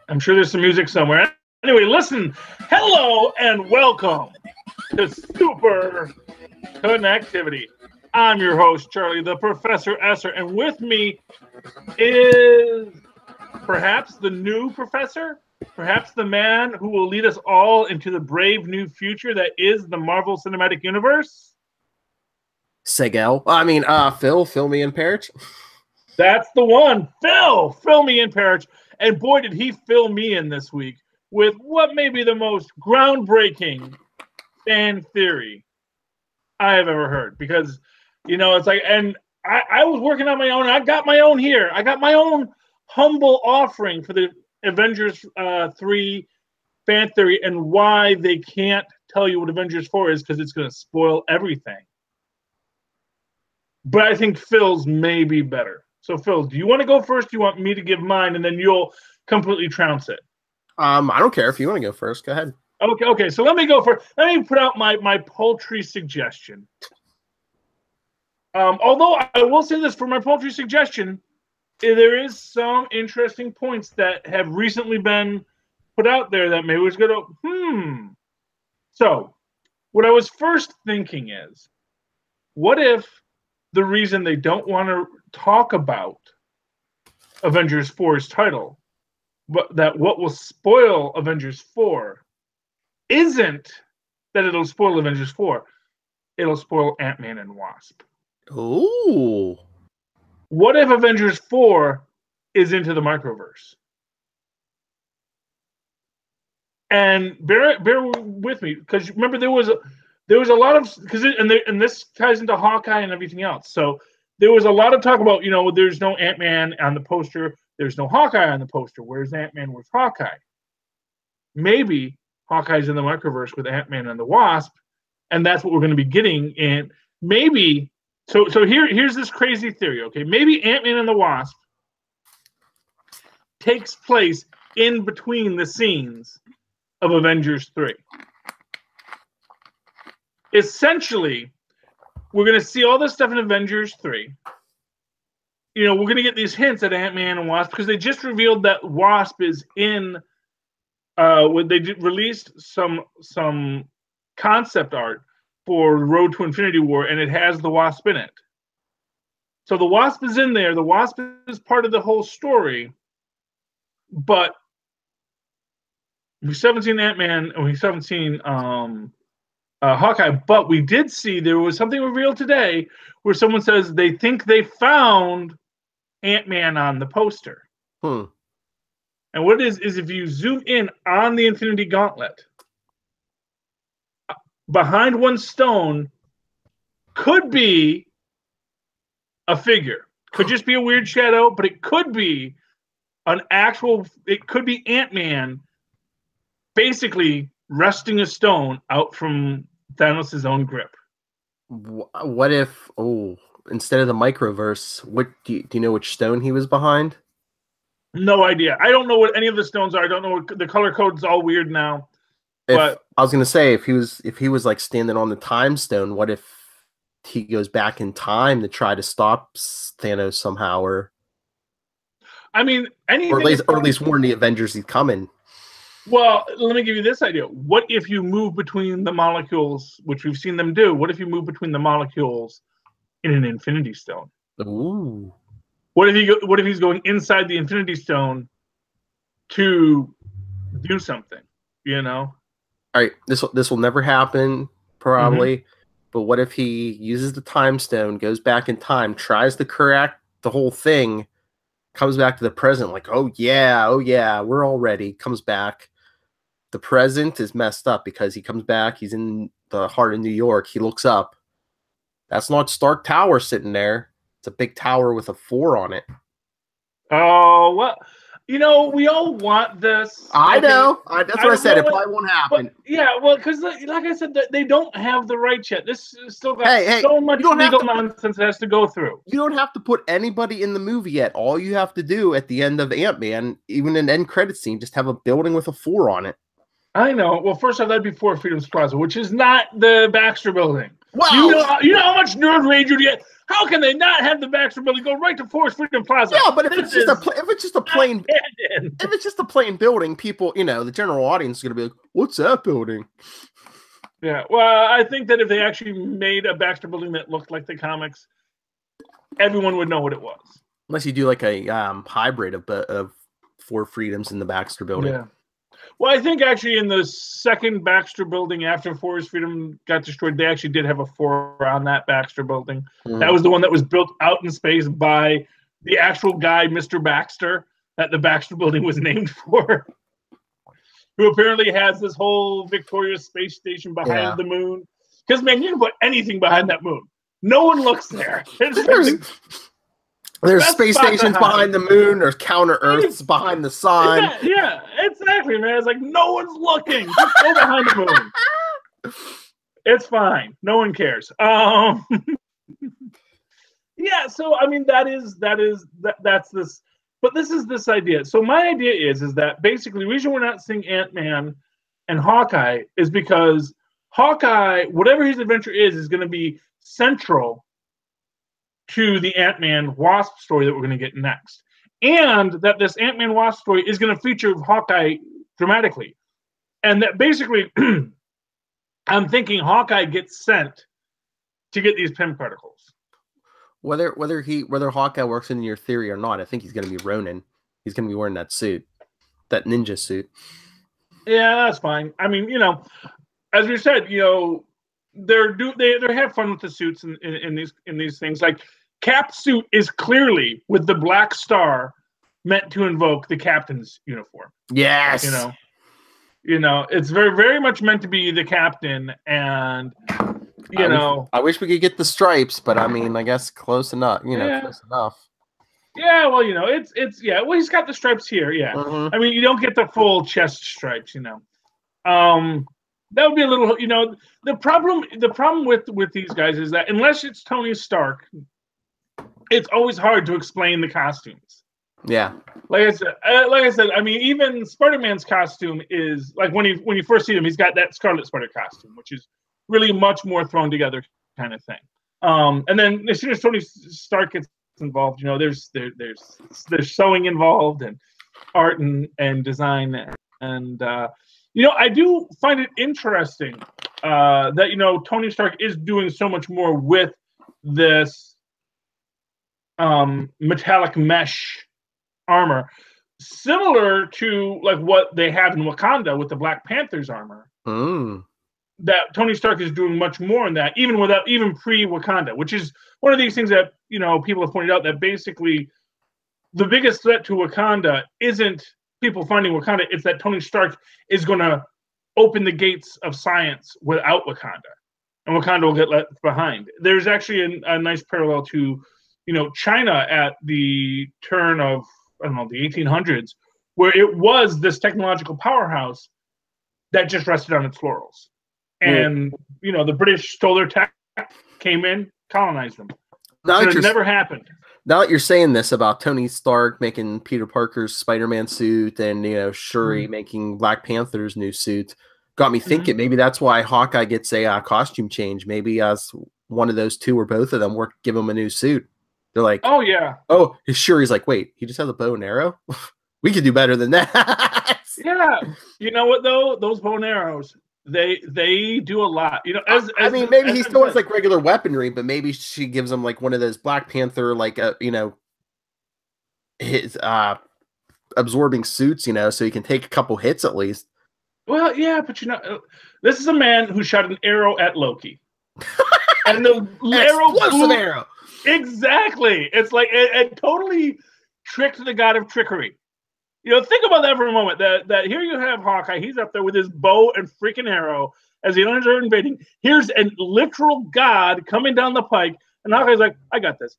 I'm sure there's some music somewhere. Anyway, listen. Hello and welcome to Super Connectivity. I'm your host, Charlie, the Professor Esser, and with me is perhaps the new professor, perhaps the man who will lead us all into the brave new future that is the Marvel Cinematic Universe. Phil me in Perich. That's the one. Fill me in, Perich. And boy, did he fill me in this week with what may be the most groundbreaking fan theory I have ever heard. Because, it's like, and I was working on my own. I got my own here. I got my own humble offering for the Avengers 3 fan theory and why they can't tell you what Avengers 4 is because it's going to spoil everything. But I think Phil's may be better. So, Phil, do you want to go first? Do you want me to give mine, and then you'll completely trounce it? I don't care if you want to go first. Go ahead. Okay. So let me go first. Let me put out my paltry suggestion. Although I will say this for my paltry suggestion, there is some interesting points that have recently been put out there that maybe was going to, So, what I was first thinking is, what if the reason they don't want to talk about Avengers 4's title, but that what will spoil Avengers 4 isn't that it'll spoil Avengers 4, it'll spoil Ant-Man and Wasp. Ooh. What if Avengers 4 is into the microverse? And bear with me, because remember there was a lot of and this ties into Hawkeye and everything else. So there was a lot of talk about there's no Ant-Man on the poster, there's no Hawkeye on the poster. Where's Ant-Man? Where's Hawkeye? Maybe Hawkeye's in the microverse with Ant-Man and the Wasp, and that's what we're going to be getting. And maybe so here's this crazy theory. Okay, maybe Ant-Man and the Wasp takes place in between the scenes of Avengers 3. Essentially, we're going to see all this stuff in Avengers 3. We're going to get these hints at Ant-Man and Wasp because they just revealed that Wasp is in. When they released some concept art for Road to Infinity War, and it has the Wasp in it. So the Wasp is in there. The Wasp is part of the whole story, but we haven't seen Ant-Man and we haven't seen Hawkeye, but we did see there was something revealed today where someone says they think they found Ant-Man on the poster. And what it is if you zoom in on the Infinity Gauntlet, behind one stone could be a figure. Could just be a weird shadow, but it could be it could be Ant-Man basically wresting a stone out from Thanos' own grip. What if, instead of the microverse, do you know which stone he was behind? No idea. I don't know what any of the stones are. I don't know what the color code's all weird now. But I was gonna say if he was like standing on the time stone, what if he goes back in time to try to stop Thanos somehow, or anything, or at least warn the Avengers he's coming. Well, let me give you this idea. What if you move between the molecules, which we've seen them do? What if you move between the molecules in an Infinity Stone? Ooh. What if he's going inside the Infinity Stone to do something? All right, this will never happen probably, but what if he uses the time stone, goes back in time, tries to correct the whole thing, comes back to the present like, oh yeah, we're all ready, comes back. The present is messed up because he comes back, he's in the heart of New York, he looks up. That's not Stark Tower sitting there. It's a big tower with a 4 on it. Oh, well, we all want this. I know. That's what I said. It probably won't happen. Because like I said, they don't have the rights yet. This is still got so much legal nonsense it has to go through. You don't have to put anybody in the movie yet. All you have to do at the end of Ant-Man, even an end credit scene, just have a building with a 4 on it. I know. Well, first off, that'd be 4 Freedom's Plaza, which is not the Baxter Building. Wow. You know how much nerd rage you get. How can they not have the Baxter Building go right to Forest Freedom Plaza? Yeah, but if it's just a plain building, people, the general audience is gonna be like, "What's that building?" Yeah, well, I think that if they actually made a Baxter Building that looked like the comics, everyone would know what it was. Unless you do like a hybrid of Four Freedoms in the Baxter Building. Yeah. Well, I think actually in the second Baxter Building after Forest Freedom got destroyed, they actually did have a 4 on that Baxter Building. Mm. That was the one that was built out in space by the actual guy, Mr. Baxter, that the Baxter Building was named for, who apparently has this whole Victoria space station behind the moon. Because, man, you can put anything behind that moon. No one looks there. There's space stations behind the moon. There's counter Earths behind the sun. Yeah, exactly, man. It's like no one's looking. Just go behind the moon. It's fine. No one cares. Yeah. So I mean, that's this. But this is this idea. So my idea is that basically the reason we're not seeing Ant-Man and Hawkeye is because Hawkeye, whatever his adventure is going to be central to the Ant-Man Wasp story that we're going to get next. And that this Ant-Man Wasp story is going to feature Hawkeye dramatically. And that basically, I'm thinking Hawkeye gets sent to get these Pym particles. Whether Hawkeye works in your theory or not, I think he's going to be Ronin. He's going to be wearing that suit, that ninja suit. Yeah, that's fine. I mean, as we said, they have fun with the suits in these things. Like Cap's suit is clearly with the black star meant to invoke the captain's uniform. Yes. It's very, very much meant to be the captain, and I wish we could get the stripes, but I mean, I guess close enough. Close enough. Yeah, well, it's well, he's got the stripes here. Yeah, I mean, you don't get the full chest stripes. That would be a little, the problem with these guys is that unless it's Tony Stark, it's always hard to explain the costumes. Yeah. Like I said, I mean, even Spider-Man's costume is like when you first see him, he's got that Scarlet Spider costume, which is really much more thrown together kind of thing. And then as soon as Tony Stark gets involved, there's sewing involved and art and design and I do find it interesting that Tony Stark is doing so much more with this metallic mesh armor, similar to like what they have in Wakanda with the Black Panther's armor. That Tony Stark is doing much more in that, even pre-Wakanda, which is one of these things that people have pointed out that basically the biggest threat to Wakanda isn't people finding Wakanda, it's that Tony Stark is going to open the gates of science without Wakanda, and Wakanda will get left behind. There's actually a nice parallel to, China at the turn of, the 1800s, where it was this technological powerhouse that just rested on its laurels. And, the British stole their tech, came in, colonized them. It never happened. Now that you're saying this about Tony Stark making Peter Parker's Spider-Man suit and, Shuri making Black Panther's new suit, got me thinking maybe that's why Hawkeye gets a costume change. Maybe as one of those two or both of them give him a new suit. They're like, oh, yeah. Oh, Shuri's like, wait, he just has a bow and arrow? We could do better than that. Yeah. You know what, though? Those bow and arrows, they do a lot. Maybe he still has like regular weaponry, but maybe she gives him like one of those Black Panther, like his absorbing suits, so he can take a couple hits at least. Well, yeah, but this is a man who shot an arrow at Loki, and the arrow. Exactly. It's like it totally tricked the god of trickery. Think about that for a moment. That here you have Hawkeye. He's up there with his bow and freaking arrow as the aliens are invading. Here's a literal god coming down the pike, and Hawkeye's like, "I got this,"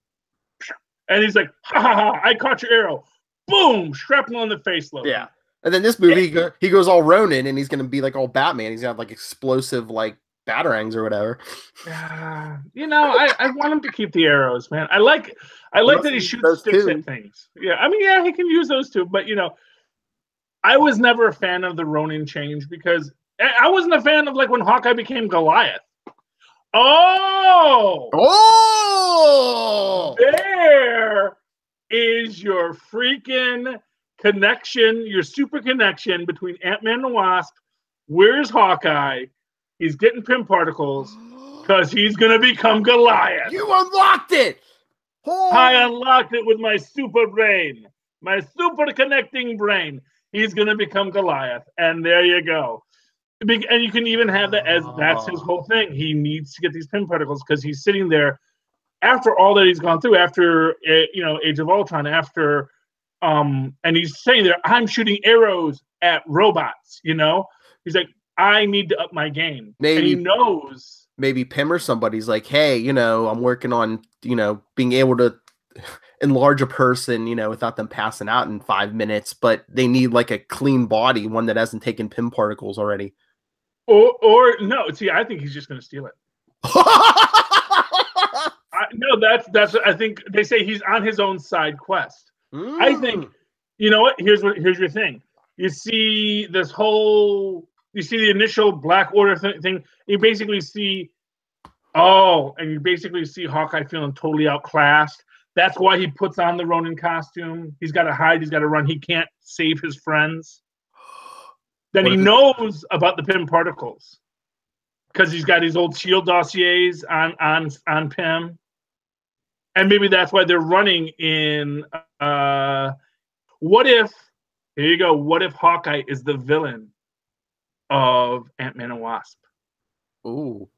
and he's like, "Ha ha ha! I caught your arrow." Boom! Shrapnel in the face, Loki. Yeah. And then this movie, he goes all Ronin, and he's gonna be like all Batman. He's gonna have like explosive like batarangs or whatever. I want him to keep the arrows, man. I like that he shoots sticks at things. Yeah, I mean, yeah, he can use those too. But I was never a fan of the Ronin change because I wasn't a fan of like when Hawkeye became Goliath. Oh! Oh! There is your freaking connection, your super connection between Ant-Man and Wasp. Where's Hawkeye? He's getting Pym particles because he's going to become Goliath. You unlocked it! Oh. I unlocked it with my super brain, my super connecting brain. He's going to become Goliath. And there you go. And you can even have that as that's his whole thing. He needs to get these Pym particles because he's sitting there after all that he's gone through, after Age of Ultron, after and he's saying there, I'm shooting arrows at robots. He's like, I need to up my game. Maybe, and he knows. Maybe Pym or somebody's like, hey, I'm working on being able to enlarge a person, without them passing out in 5 minutes, but they need like a clean body, one that hasn't taken Pym particles already. Or no, see, I think he's just going to steal it. No, that's. I think they say he's on his own side quest. I think, you know what? Here's your thing. You see this whole. You see the initial Black Order thing. You basically see, and you basically see Hawkeye feeling totally outclassed. That's why he puts on the Ronin costume. He's got to hide. He's got to run. He can't save his friends. Then he knows about the Pym particles because he's got his old SHIELD dossiers on Pym. And maybe that's why they're running in. What if Hawkeye is the villain of Ant-Man and Wasp? Ooh.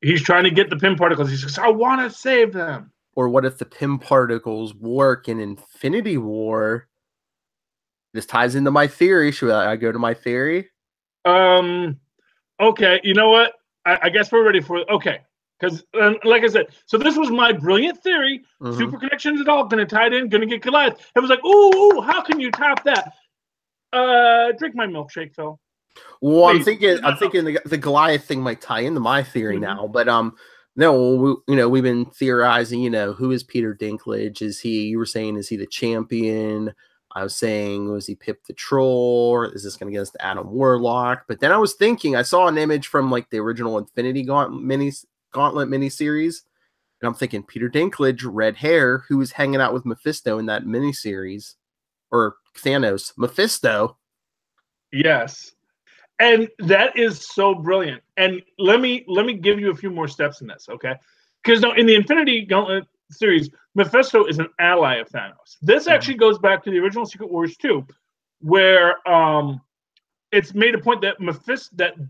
He's trying to get the Pym particles. He says, I want to save them. Or what if the Pym particles work in Infinity War? This ties into my theory. Should I go to my theory? Okay. You know what? I guess we're ready for it. Okay. Because, like I said, so this was my brilliant theory. Mm-hmm. Super connections at all, going to tie it in, going to get Goliath. It was like, ooh, how can you top that? Drink my milkshake, Phil. Well, please. I'm thinking the Goliath thing might tie into my theory now, but no, we've been theorizing. Who is Peter Dinklage? You were saying, is he the champion? I was saying, was he Pip the Troll? Is this going to get us to Adam Warlock? But then I was thinking, I saw an image from like the original Infinity Gauntlet miniseries, and I'm thinking Peter Dinklage, red hair, who was hanging out with Mephisto in that miniseries, or Thanos, Mephisto. Yes, and that is so brilliant. And let me give you a few more steps in this, okay? Because in the Infinity Gauntlet series, Mephisto is an ally of Thanos. This actually goes back to the original Secret Wars 2, where it's made a point that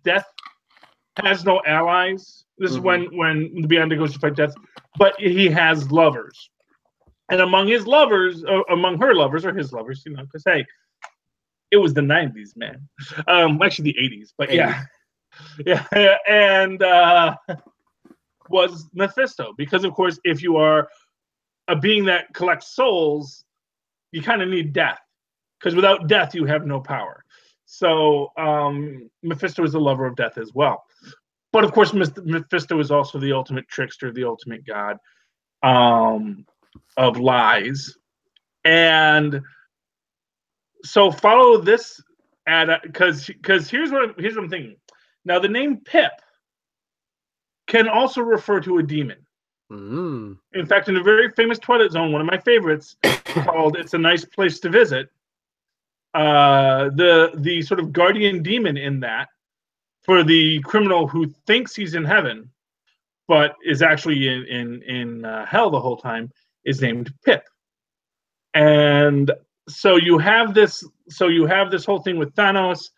Death has no allies. This is when the Beyonder goes to fight Death, but he has lovers. And among his lovers, among her lovers, or his lovers, because, hey, it was the 90s, man. Actually the 80s, but 80s. Yeah. And was Mephisto. Because, of course, if you are a being that collects souls, you kind of need death. Because without death, you have no power. So Mephisto is a lover of death as well. But, of course, Mephisto is also the ultimate trickster, the ultimate god of lies. And so follow this because here's what I'm thinking. Now, the name Pip can also refer to a demon. In fact, in a very famous Twilight Zone, one of my favorites, called "It's a Nice Place to Visit," the sort of guardian demon in that, for the criminal who thinks he's in heaven, but is actually in hell the whole time, is named Pip. And so you have this whole thing with Thanos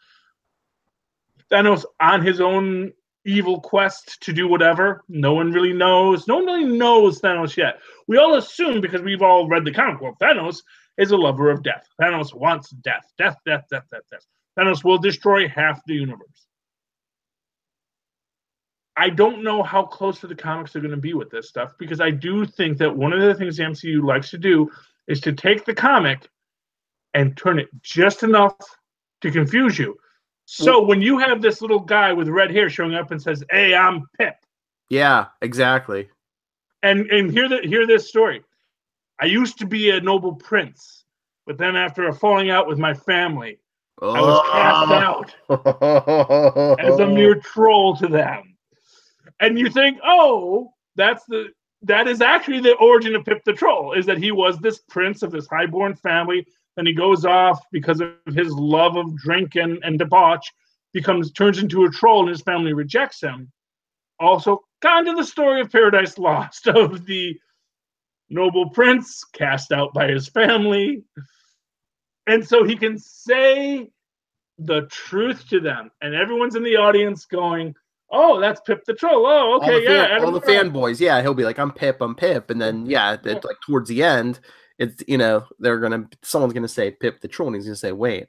on his own evil quest to do whatever. No one really knows Thanos yet. We all assume, because we've all read the comic book, Thanos is a lover of death. Thanos wants death. Death. Thanos will destroy half the universe. I don't know how close to the comics are going to be with this stuff, because I do think that one of the things the MCU likes to do is to take the comic and turn it just enough to confuse you. So when you have this little guy with red hair showing up and says, "Hey, I'm Pip." Yeah, exactly. And hear this story. I used to be a noble prince, but then after a falling out with my family, I was cast out as a mere troll to them. And you think, oh, that is actually the origin of Pip the Troll, is that he was this prince of this highborn family. Then he goes off because of his love of drink and debauch, turns into a troll, and his family rejects him. Also, kind of the story of Paradise Lost, of the noble prince cast out by his family. And so he can say the truth to them, and everyone's in the audience going, oh, that's Pip the Troll. Oh, okay, all the fanboys, yeah, he'll be like, I'm Pip, and then like towards the end, it's someone's gonna say Pip the Troll, and he's gonna say, wait,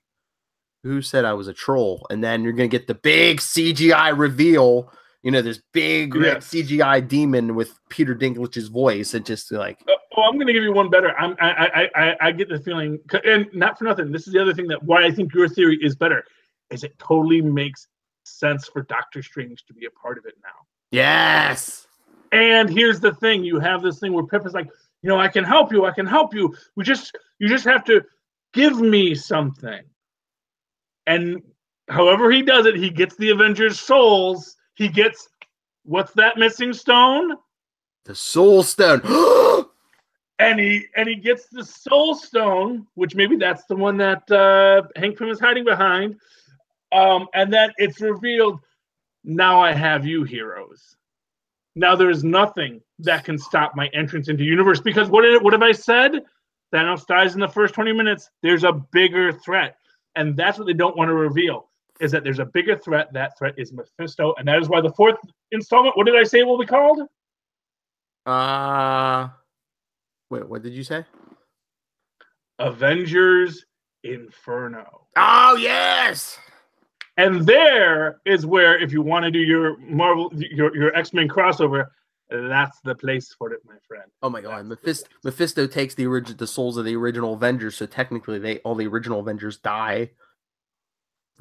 who said I was a troll? And then you're gonna get the big CGI reveal, this big red CGI demon with Peter Dinklage's voice, and just like, I'm gonna give you one better. I get the feeling, and not for nothing, this is the other thing that why I think your theory is better, is it totally makes sense for Doctor Strange to be a part of it now. Yes. And here's the thing: you have this thing where Pip is like, I can help you. You just have to give me something. And however he does it, he gets the Avengers' souls. He gets, what's that missing stone? The Soul Stone. and he gets the Soul Stone, which maybe that's the one that Hank Pym is hiding behind. And then it's revealed, now I have you, heroes. Now there's nothing that can stop my entrance into the universe. Because what have I said? Thanos dies in the first 20 minutes. There's a bigger threat. And that's what they don't want to reveal, is that there's a bigger threat. That threat is Mephisto. And that is why the fourth installment, what did I say it will be called? Wait, what did you say? Avengers Inferno. Oh, yes! And there is where, if you want to do your your X-Men crossover, that's the place for it, my friend. Oh my God, Mephisto takes the souls of the original Avengers, so technically all the original Avengers die.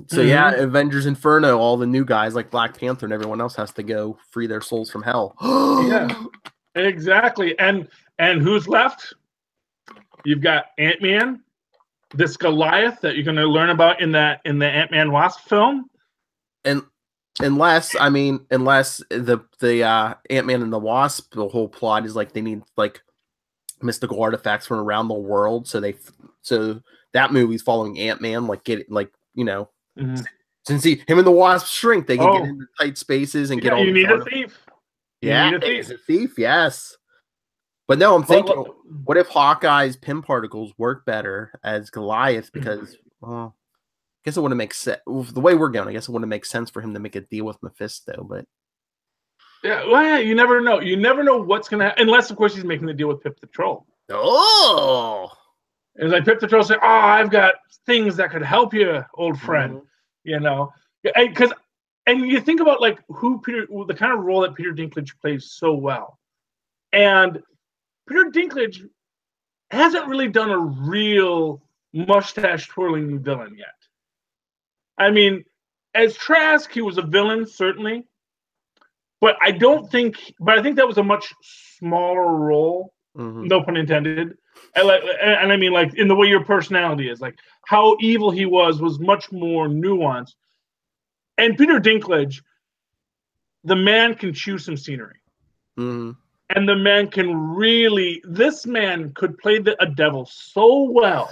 So yeah, Avengers Inferno, all the new guys like Black Panther and everyone else has to go free their souls from hell. Yeah, exactly. And who's left? You've got Ant-Man, this Goliath that you're going to learn about in the Ant-Man Wasp film. And unless the Ant-Man and the Wasp, the whole plot is like they need like mystical artifacts from around the world, so that movie's following Ant-Man, like since him and the Wasp shrink, they can get into tight spaces and get all. You need a thief. Yeah, he's a thief. Yes. But no, I'm thinking, what if Hawkeye's Pym particles work better as Goliath? Because, well, I guess it wouldn't make sense. The way we're going, I guess it wouldn't make sense for him to make a deal with Mephisto. But yeah, you never know. You never know what's going to happen. Unless, of course, he's making the deal with Pip the Troll. Oh! It's like Pip the Troll saying, oh, I've got things that could help you, old friend. Because and you think about like the kind of role that Peter Dinklage plays so well. And Peter Dinklage hasn't really done a real mustache twirling villain yet. I mean, as Trask, he was a villain, certainly. But I think that was a much smaller role, no pun intended. And I mean, like, in the way your personality is, like, how evil he was much more nuanced. And Peter Dinklage, the man can chew some scenery. And the man can this man could play a devil so well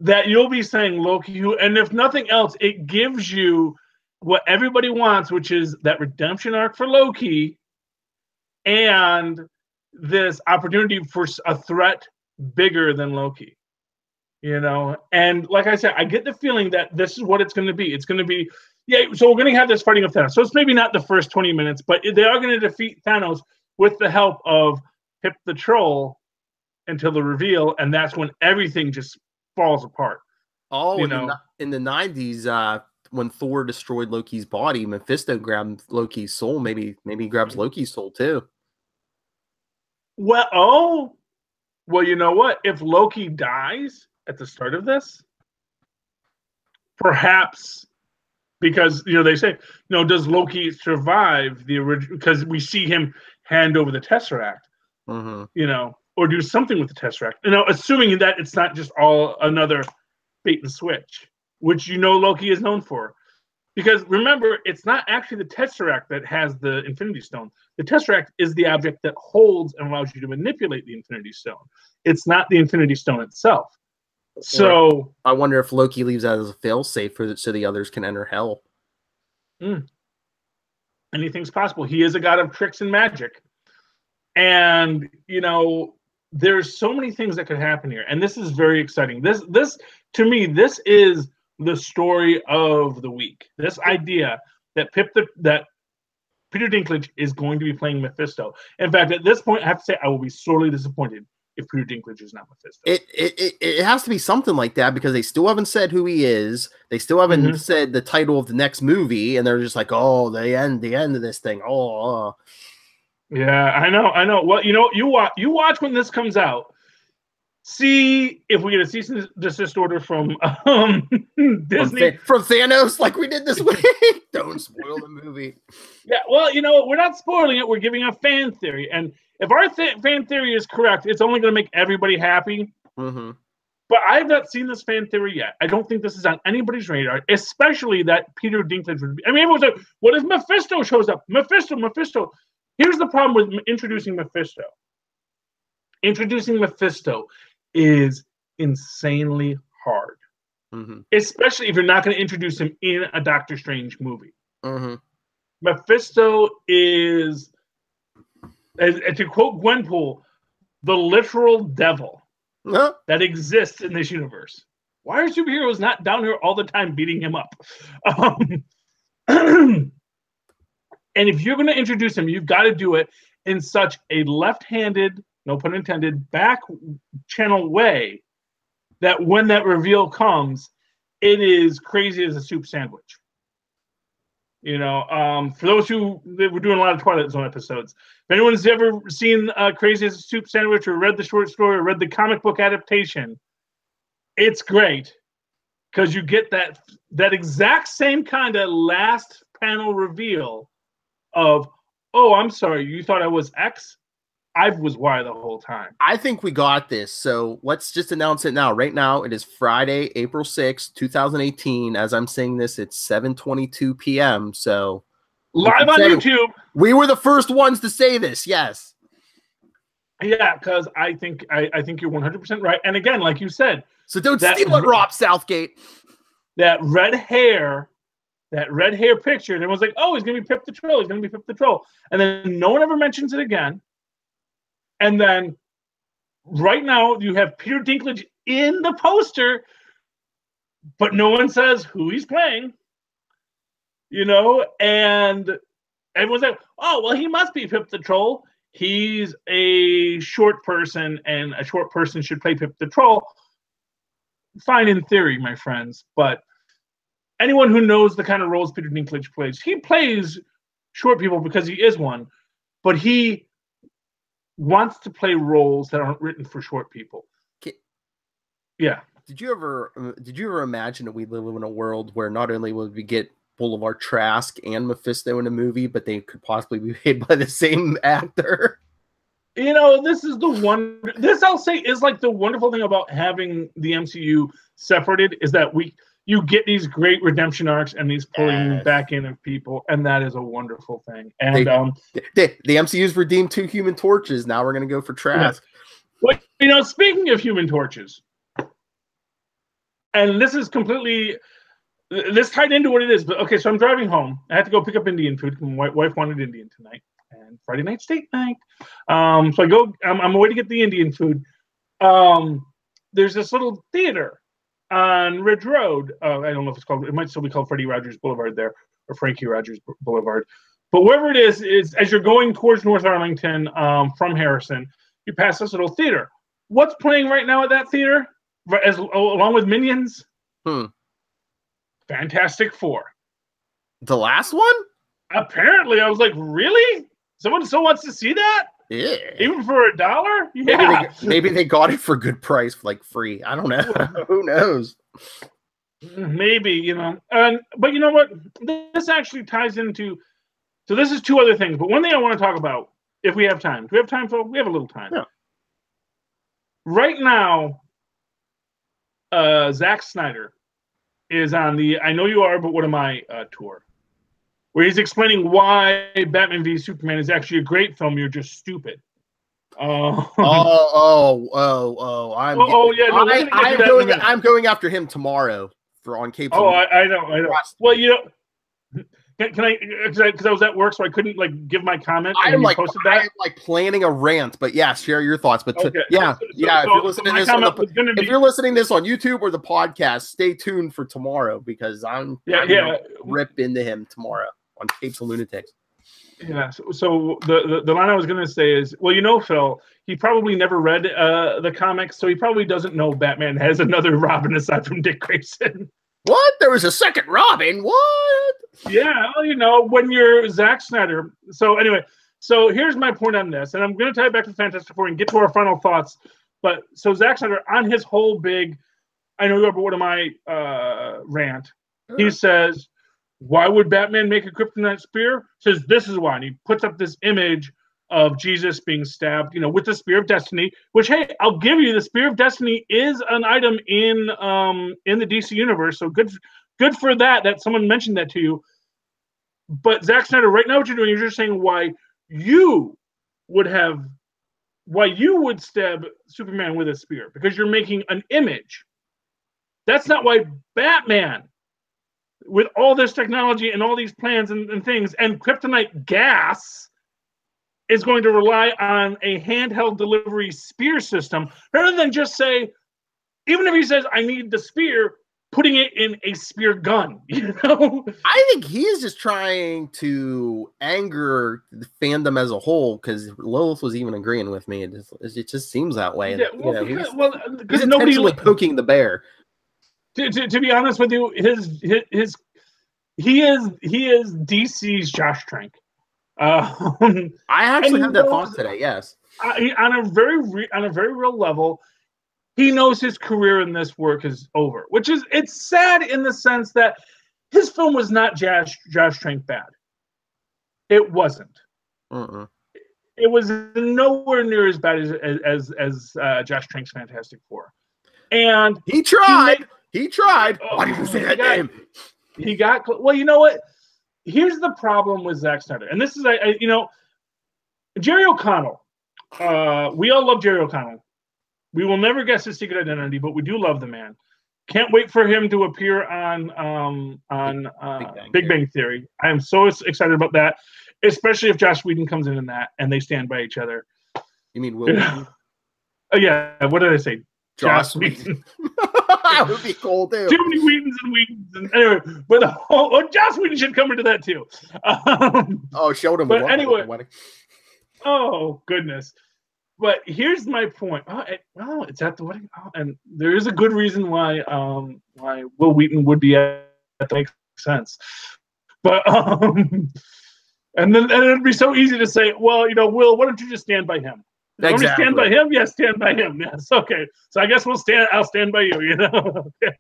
that you'll be saying Loki, and if nothing else, it gives you what everybody wants, which is that redemption arc for Loki and this opportunity for a threat bigger than Loki. And like I said, I get the feeling that this is what it's going to be. It's going to be, so we're going to have this fighting of Thanos. So it's maybe not the first 20 minutes, but they are going to defeat Thanos with the help of Pip the Troll until the reveal, and that's when everything just falls apart. Oh, in the 90s, when Thor destroyed Loki's body, Mephisto grabbed Loki's soul. Maybe he grabs Loki's soul too. Well, you know what? If Loki dies at the start of this, perhaps, because they say, does Loki survive the original? Because we see him hand over the Tesseract, or do something with the Tesseract. Assuming that it's not just all another bait and switch, which Loki is known for. Because remember, it's not actually the Tesseract that has the Infinity Stone. The Tesseract is the object that holds and allows you to manipulate the Infinity Stone. It's not the Infinity Stone itself. So I wonder if Loki leaves that as a failsafe so the others can enter hell. Anything's possible. He is a god of tricks and magic. And, you know, there's so many things that could happen here. And this is very exciting. This to me, this is the story of the week. This idea that that Peter Dinklage is going to be playing Mephisto. In fact, at this point, I have to say I will be sorely disappointed if Peter Dinklage is not Mephisto. It has to be something like that, because they still haven't said who he is. They still haven't said the title of the next movie, and they're just like, oh, the end of this thing. Yeah, I know. Well, you know, you watch when this comes out. See if we get a cease and desist order from Disney. From Thanos, like we did this week. Don't spoil the movie. Yeah, well, you know, we're not spoiling it. We're giving a fan theory. And if our fan theory is correct, it's only going to make everybody happy. But I have not seen this fan theory yet. I don't think this is on anybody's radar, especially that Peter Dinklage would be. I mean, everyone's like, what if Mephisto shows up? Mephisto. Here's the problem with introducing Mephisto. Introducing Mephisto is insanely hard, especially if you're not going to introduce him in a Doctor Strange movie. Mephisto is, to quote Gwenpool, the literal devil that exists in this universe. Why are superheroes not down here all the time beating him up? And if you're going to introduce him, you've got to do it in such a left-handed, no pun intended, back channel way that when that reveal comes, it is crazy as a soup sandwich. You know, for those who we're doing a lot of Twilight Zone episodes, if anyone's ever seen Crazy as a Soup Sandwich or read the short story or read the comic book adaptation, it's great because you get that exact same kind of last panel reveal of, oh, I'm sorry, you thought I was X? I was Y the whole time. I think we got this. So let's just announce it now. Right now, it is Friday, April 6th, 2018. As I'm saying this, it's 7:22 p.m. So live on YouTube. We were the first ones to say this. Yes. Yeah, because I think you're 100% right. And again, like you said, so don't steal it, Rob Southgate. That red hair picture, and everyone's like, oh, he's gonna be Pip the Troll. He's gonna be Pip the Troll, and then no one ever mentions it again. And then right now you have Peter Dinklage in the poster, but no one says who he's playing. You know, and everyone's like, oh, well, he must be Pip the Troll. He's a short person, and a short person should play Pip the Troll. Fine in theory, my friends, but anyone who knows the kind of roles Peter Dinklage plays, he plays short people because he is one, but he wants to play roles that aren't written for short people. Yeah. Did you ever imagine that we live in a world where not only would we get Boulevard Trask and Mephisto in a movie, but they could possibly be made by the same actor? You know, this I'll say is like the wonderful thing about having the MCU separated is that you get these great redemption arcs and these pulling back in of people, and that is a wonderful thing. And the MCU's redeemed 2 Human Torches. Now we're going to go for Trask. Yeah. Well, you know, speaking of Human Torches, and this is completely this tied into what it is. But okay, so I'm driving home. I had to go pick up Indian food. My wife wanted Indian tonight, and Friday night's date night. So I go. I'm away to get the Indian food. There's this little theater on Ridge Road. I don't know if it's called. It might still be called Freddie Rogers Boulevard there, or Frankie Rogers Boulevard. But wherever it is as you're going towards North Arlington from Harrison, you pass this little theater. What's playing right now at that theater, along with Minions? Fantastic Four. The last one? Apparently, I was like, really? Someone still wants to see that? Yeah. Even for $1? Yeah. Maybe they got it for a good price, like free. I don't know. Who knows? Maybe, you know. But you know what? This actually ties into. So this is 2 other things. But one thing I want to talk about, if we have time. Do we have time, Phil? We have a little time. Yeah. Right now, Zack Snyder is on the I Know You Are, But What Am I tour, where he's explaining why Batman v Superman is actually a great film. You're just stupid. I'm going after him tomorrow on Capes. I know. Well, you know, can I? Because I was at work, so I couldn't like give my comment. I'm like planning a rant, but yeah, share your thoughts. But if you're listening to this, if you're listening to this on YouTube or the podcast, stay tuned for tomorrow because I'm gonna rip into him tomorrow on Capes and Lunatics. Yeah. So the line I was going to say is, well, you know, Phil, he probably never read the comics, so he probably doesn't know Batman has another Robin aside from Dick Grayson. What? There was a second Robin? What? Yeah, well, you know, when you're Zack Snyder. So anyway, so here's my point on this, and I'm going to tie it back to Fantastic Four and get to our final thoughts. But so Zack Snyder, on his whole big, I know you're, but what am I rant, he says, why would Batman make a kryptonite spear? Says this is why. And he puts up this image of Jesus being stabbed, you know, with the Spear of Destiny, which, hey, I'll give you, the Spear of Destiny is an item in the DC universe. So good for that someone mentioned that to you. But Zack Snyder, right now what you're doing is you're saying why you would stab Superman with a spear, because you're making an image. That's not why Batman, with all this technology and all these plans and things and kryptonite gas, is going to rely on a handheld delivery spear system rather than just say, even if he says, I need the spear, putting it in a spear gun, you know? I think he is just trying to anger the fandom as a whole, because Lilith was even agreeing with me. It just seems that way. Yeah, well, he's nobody poking the bear. To be honest with you, he is DC's Josh Trank. I actually had that thought today. Yes, on a very real level, he knows his career in this work is over. It's sad in the sense that his film was not Josh Trank bad. It wasn't. It was nowhere near as bad as Josh Trank's Fantastic Four. And he tried. He tried. Why did you say that name? He got well. You know what? Here's the problem with Zack Snyder, and this is Jerry O'Connell. We all love Jerry O'Connell. We will never guess his secret identity, but we do love the man. Can't wait for him to appear on Big Bang Theory. I am so excited about that, especially if Joss Whedon comes in that and they stand by each other. You mean Will? Oh yeah. What did I say? Joss Whedon. That would be cool too. Too many Whedons. And anyway, but Joss Whedon should come into that too. Showed him. But anyway. Oh goodness. But here's my point. It's at the wedding. And there is a good reason why Will Wheaton would be at that. Makes sense. But and it'd be so easy to say, well, Will, why don't you just stand by him? Exactly. Want me to stand by him? Yes, stand by him. Yes, okay. So I guess I'll stand by you, okay.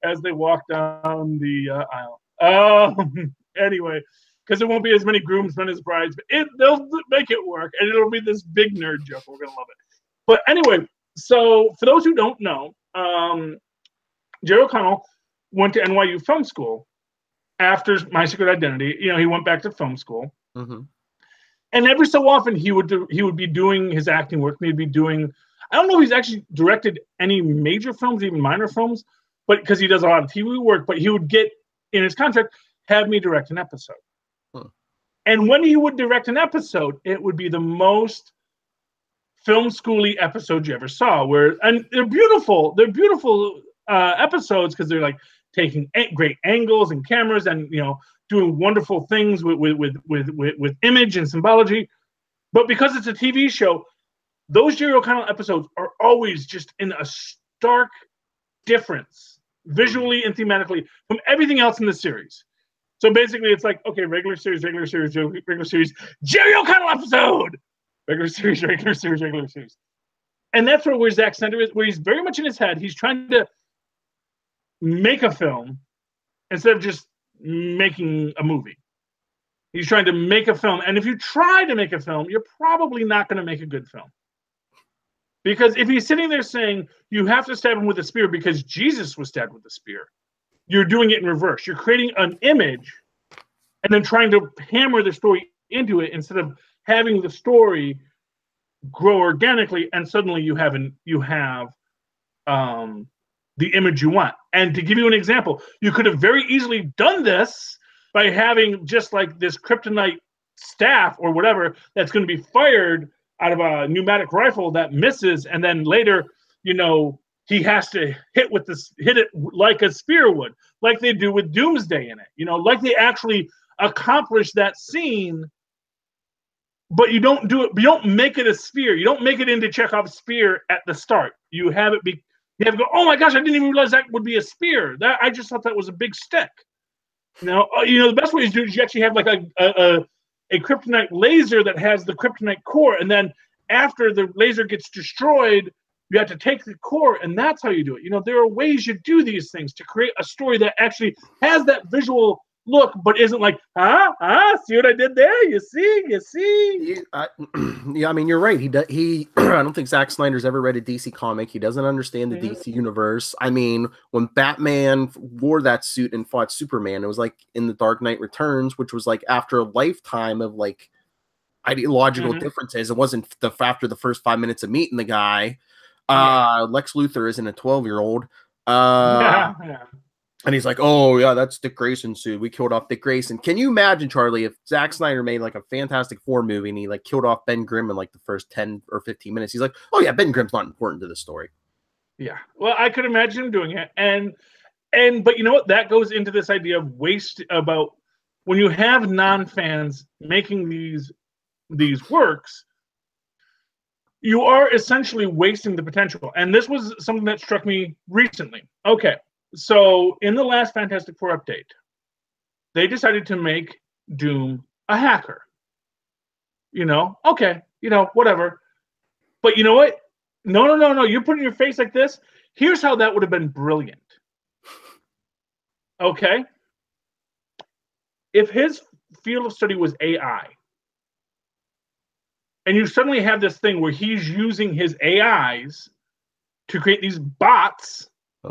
As they walk down the aisle. Anyway, because there won't be as many groomsmen as brides, but they'll make it work, and it'll be this big nerd joke. We're going to love it. But anyway, so for those who don't know, Jerry O'Connell went to NYU Film School after My Secret Identity. He went back to film school. Mm-hmm. And every so often he would be doing his acting work. He'd be doing, I don't know if he's actually directed any major films, even minor films, but because he does a lot of TV work, but he would get in his contract, have me direct an episode. And when he would direct an episode, it would be the most film schooly episode you ever saw. And they're beautiful episodes because they're like taking great angles and cameras and doing wonderful things with image and symbology. But because it's a TV show, those Jerry O'Connell episodes are always just in a stark difference, visually and thematically, from everything else in the series. So basically, it's like, okay, regular series, Jerry O'Connell episode, regular series. And that's where Zack Snyder is, where he's very much in his head. He's trying to make a film instead of just making a movie. He's trying to make a film. And if you try to make a film, you're probably not going to make a good film. Because if he's sitting there saying, you have to stab him with a spear because Jesus was stabbed with a spear, you're doing it in reverse. You're creating an image and then trying to hammer the story into it instead of having the story grow organically, and suddenly you have the image you want. And to give you an example, you could have very easily done this by having just like this kryptonite staff or whatever that's going to be fired out of a pneumatic rifle that misses, and then later, you know, he has to hit it like a spear would, like they do with Doomsday in it. You know, like they actually accomplish that scene, but you don't do it. You don't make it a spear. You don't make it into Chekhov's spear at the start. You have it be. You have to go, oh my gosh, I didn't even realize that would be a spear. That I just thought that was a big stick. You know, the best way to do it is you actually have like a kryptonite laser that has the kryptonite core, and then after the laser gets destroyed, you have to take the core, and that's how you do it. You know, there are ways you do these things to create a story that actually has that visual look, but isn't like, see what I did there? You see? Yeah, I mean, you're right. He I don't think Zack Snyder's ever read a DC comic. He doesn't understand the DC universe. I mean, when Batman wore that suit and fought Superman, it was like in The Dark Knight Returns, which was like after a lifetime of like ideological differences. It wasn't after the first 5 minutes of meeting the guy. Lex Luthor isn't a 12-year-old. And he's like, oh, yeah, that's Dick Grayson's suit. We killed off Dick Grayson. Can you imagine, Charlie, if Zack Snyder made like a Fantastic Four movie and he like killed off Ben Grimm in like the first 10 or 15 minutes? He's like, oh, yeah, Ben Grimm's not important to the story. Yeah. Well, I could imagine him doing it. But you know what? That goes into this idea of waste about when you have non-fans making these works, you are essentially wasting the potential. And this was something that struck me recently. Okay. So in the last Fantastic Four update, they decided to make Doom a hacker. You know, okay, you know, whatever. But you know what? No. You're putting your face like this. Here's how that would have been brilliant. Okay. If his field of study was AI, and you suddenly have this thing where he's using his AIs to create these bots,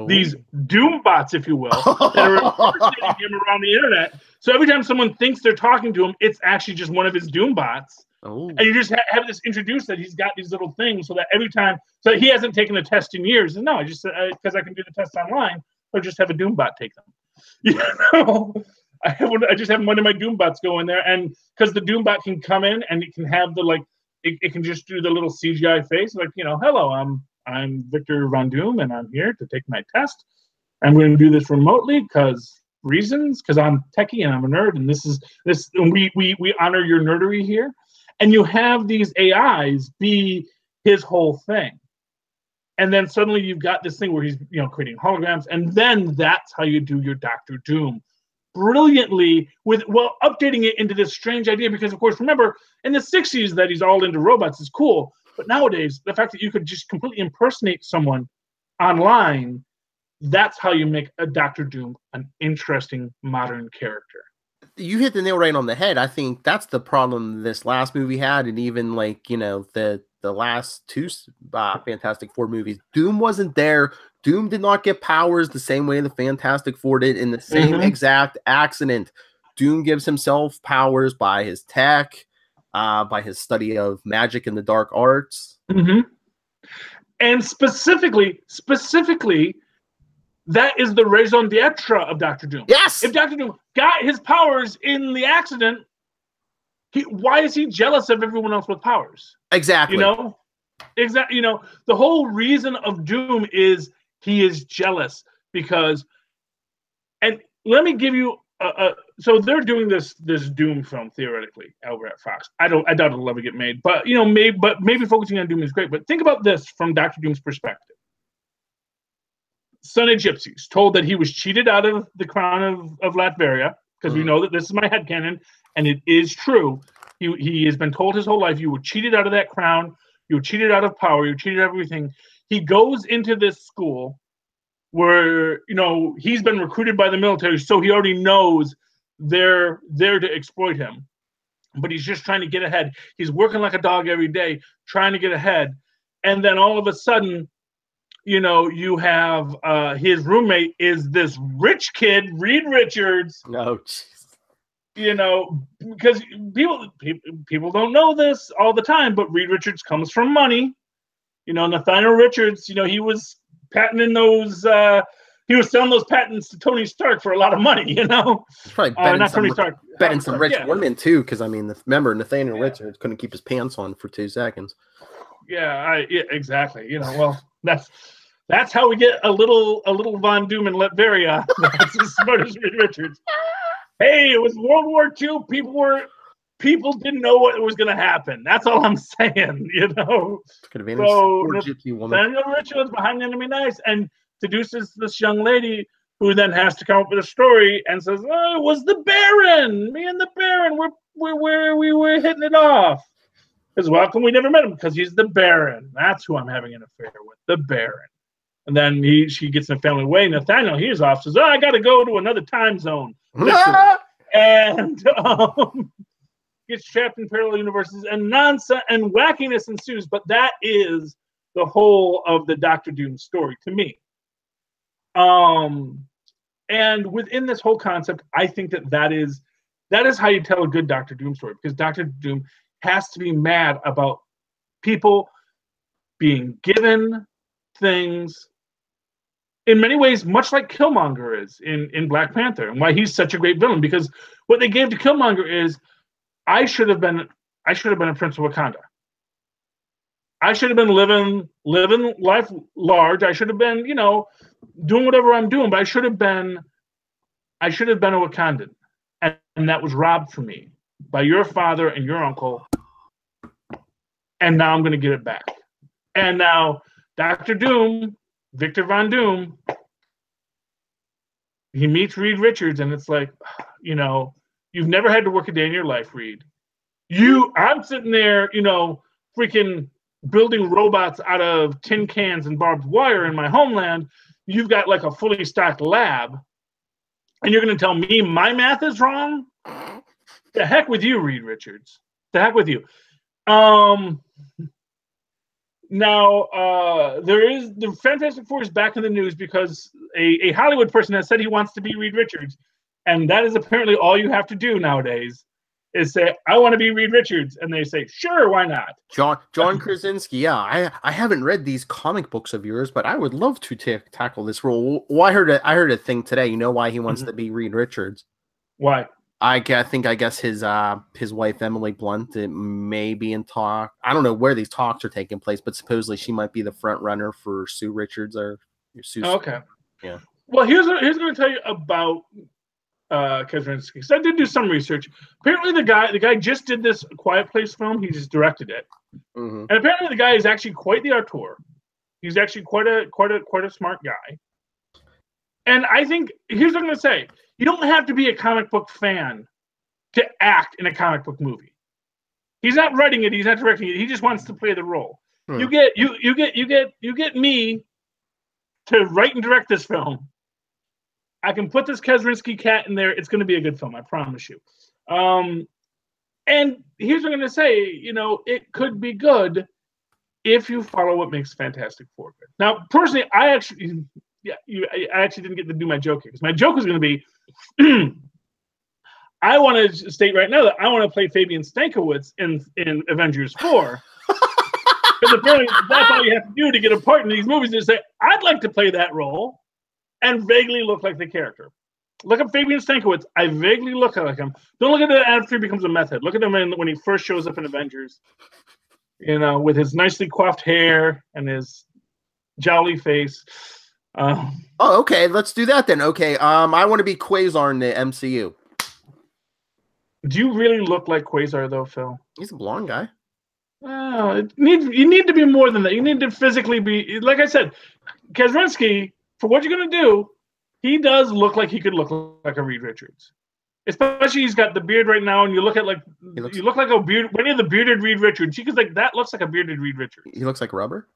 these Doom bots, if you will, that are impersonating him around the internet. So every time someone thinks they're talking to him, it's actually just one of his Doom bots. And you just have this introduced that he's got these little things so that every time, so he hasn't taken a test in years. And no, I just, because I can do the test online, or just have a Doom bot take them. You know, I just have one of my Doom bots go in there, and because the Doom bot can come in and it can have the like, it can just do the little CGI face, like, you know, hello, I'm Victor Von Doom, and I'm here to take my test. I'm going to do this remotely because I'm techie and I'm a nerd, and and we honor your nerdery here. And you have these AIs be his whole thing. And then suddenly you've got this thing where he's, you know, creating holograms, and then that's how you do your Doctor Doom. Brilliantly updating it into this strange idea, because of course, remember, in the 60s that he's all into robots is cool. But nowadays, the fact that you could just completely impersonate someone online, that's how you make a Doctor Doom an interesting modern character. You hit the nail right on the head. I think that's the problem this last movie had, and even like, you know, the last two Fantastic Four movies. Doom wasn't there. Doom did not get powers the same way the Fantastic Four did in the same exact accident. Doom gives himself powers by his tech, by his study of magic and the dark arts. And specifically, that is the raison d'etre of Doctor Doom. Yes! If Doctor Doom got his powers in the accident, why is he jealous of everyone else with powers? Exactly. You know? Exactly. You know, the whole reason of Doom is he is jealous because, and let me give you so they're doing this Doom film theoretically over at Fox. I doubt it'll ever get made, but you know, maybe focusing on Doom is great. But think about this from Doctor Doom's perspective. Son of Gypsies, told that he was cheated out of the crown of Latveria, because we know that this is my headcanon, and it is true. He has been told his whole life, you were cheated out of that crown, you were cheated out of power, you were cheated out of everything. He goes into this school where, you know, he's been recruited by the military, so he already knows they're there to exploit him. But he's just trying to get ahead. He's working like a dog every day, trying to get ahead. And then all of a sudden, You know, you have his roommate is this rich kid, Reed Richards. No, jeez. You know, because people don't know this all the time, but Reed Richards comes from money. You know, Nathaniel Richards, you know, he was patenting those, he was selling those patents to Tony Stark for a lot of money, you know? He's probably betting not Tony Stark. Betting some rich yeah. women, too, because, I mean, remember, Nathaniel Richards couldn't keep his pants on for 2 seconds. Yeah, exactly. You know, well, that's how we get a little Von Doom and Latveria. That's as smart as Reed Richards. Hey, it was World War II. People didn't know what was going to happen. That's all I'm saying, you know. So Nathaniel Richards behind enemy lines and seduces this young lady who then has to come up with a story and says, "Oh, it was the Baron. Me and the Baron, we were hitting it off." Because well, come we never met him because he's the Baron. That's who I'm having an affair with, the Baron. And then she gets in a family way. Nathaniel, he's off, says, "Oh, I got to go to another time zone." And gets trapped in parallel universes, and nonsense and wackiness ensues. But that is the whole of the Doctor Doom story to me. And within this whole concept, I think that is how you tell a good Doctor Doom story, because Doctor Doom has to be mad about people being given things in many ways, much like Killmonger is in Black Panther, and why he's such a great villain. Because what they gave to Killmonger is, I should have been a Prince of Wakanda. I should have been living life large. I should have been, you know, doing whatever I'm doing, but I should have been a Wakandan. And that was robbed from me by your father and your uncle. And now I'm going to get it back. And now Dr. Doom, Victor Von Doom, he meets Reed Richards, and it's like, you know, you've never had to work a day in your life, Reed. I'm sitting there, you know, freaking building robots out of tin cans and barbed wire in my homeland. You've got like a fully stocked lab, and you're going to tell me my math is wrong? The heck with you, Reed Richards. The heck with you. Now, the Fantastic Four is back in the news because a Hollywood person has said he wants to be Reed Richards. And that is apparently all you have to do nowadays is say, "I want to be Reed Richards." And they say, "Sure, why not?" John Krasinski, yeah, I haven't read these comic books of yours, but I would love to tackle this role. Well, I heard a thing today. You know why he wants to be Reed Richards? Why? I guess his wife Emily Blunt, it may be in talk. I don't know where these talks are taking place, but supposedly she might be the front runner for Sue Richards or Sue. Okay. Yeah. Well, here's what I'm going to tell you about Krasinski. So I did do some research. Apparently, the guy just did this Quiet Place film. He just directed it, and apparently the guy is actually quite the auteur. He's actually quite a smart guy. And I think here's what I'm going to say: you don't have to be a comic book fan to act in a comic book movie. He's not writing it. He's not directing it. He just wants to play the role. You get me to write and direct this film. I can put this Krasinski cat in there. It's going to be a good film. I promise you. And here's what I'm going to say. You know, it could be good if you follow what makes Fantastic Four good. Now, personally, I actually didn't get to do my joke here, because my joke was going to be, I want to state right now that I want to play Fabian Stankiewicz in Avengers 4. Because apparently that's all you have to do to get a part in these movies, is say, I'd like to play that role and vaguely look like the character. Look up Fabian Stankiewicz. I vaguely look like him. Don't look at it after he becomes a meth head. Look at him when he first shows up in Avengers. You know, with his nicely coiffed hair and his jolly face. Okay. Let's do that then. Okay. I want to be Quasar in the MCU. Do you really look like Quasar, though, Phil? He's a blonde guy. Oh, you need to be more than that. You need to physically be, like I said, Krasinski, for what you're going to do, he does look like he could look like a Reed Richards. Especially he's got the beard right now, and you look at you look like a beard. When you're the bearded Reed Richards, because like that looks like a bearded Reed Richards. He looks like rubber.